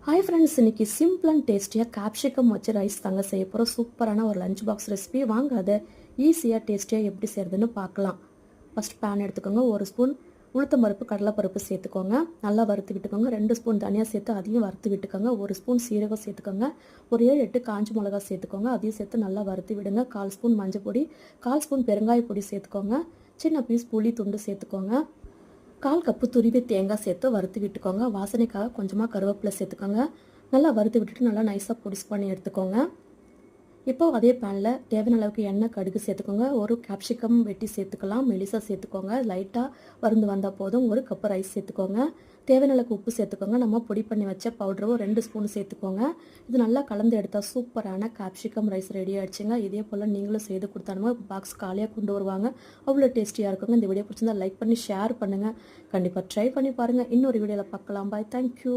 Hi friends, இன்னைக்கு simple and டேஸ்டியாக capsicum வச்சு ரைஸ் தாங்க செய்ய போகிறோம். சூப்பரான ஒரு லஞ்ச் பாக்ஸ் ரெசிபி. வாங்க அதை ஈஸியாக டேஸ்டியாக எப்படி செய்கிறதுன்னு பார்க்கலாம். ஃபஸ்ட் பேன் எடுத்துக்கோங்க. 1 ஸ்பூன் உளுத்தம் பருப்பு கடலைப்பருப்பு சேர்த்துக்கோங்க. நல்லா வறுத்து விட்டுக்கோங்க. 2 ஸ்பூன் தனியாக சேர்த்து அதையும் வறுத்து விட்டுக்கோங்க. 1 ஸ்பூன் சீரகம் சேர்த்துக்கோங்க. ஒரு 7-8 காஞ்ச மிளகா சேர்த்துக்கோங்க. அதையும் சேர்த்து நல்லா வறுத்து விடுங்க. 1/4 ஸ்பூன் மஞ்சள் பொடி, 1/4 ஸ்பூன் பெருங்காய பொடி சேர்த்துக்கோங்க. சின்ன பீஸ் புளி துண்டு சேர்த்துக்கோங்க. 1/4 கப்பு துருவி தேங்காய் சேர்த்து வறுத்து விட்டுக்கோங்க. வாசனைக்காக கொஞ்சமாக கருவேப்பிலை சேர்த்துக்கோங்க. நல்லா வறுத்து விட்டுட்டு நல்லா நைஸாக பொடிஸ் பண்ணி எடுத்துக்கோங்க. இப்போ அதே பேனில் தேவையான அளவுக்கு எண்ணெய், கடுகு சேர்த்துக்கோங்க. ஒரு கேப்சிகம் வெட்டி சேர்த்துக்கலாம். மெலிசா சேர்த்துக்கோங்க. லைட்டாக வறுந்து வந்தால் போதும். 1 கப்பு ரைஸ் சேர்த்துக்கோங்க. தேவையான அளவுக்கு உப்பு சேர்த்துக்கோங்க. நம்ம பொடி பண்ணி வச்ச பவுடரும் 2 ஸ்பூன் சேர்த்துக்கோங்க. இது நல்லா கலந்து எடுத்தால் சூப்பரான கேப்சிகம் ரைஸ் ரெடி ஆகிடுச்சுங்க. இதே போல் நீங்களும் செய்து கொடுத்தானுங்க பாக்ஸ் காலியாக கொண்டு வருவாங்க. அவ்வளோ டேஸ்டியாக இருக்குங்க. இந்த வீடியோ பிடிச்சிருந்தா லைக் பண்ணி ஷேர் பண்ணுங்கள். கண்டிப்பாக ட்ரை பண்ணி பாருங்கள். இன்னொரு வீடியோவில் பார்க்கலாம். பாய். தேங்க்யூ.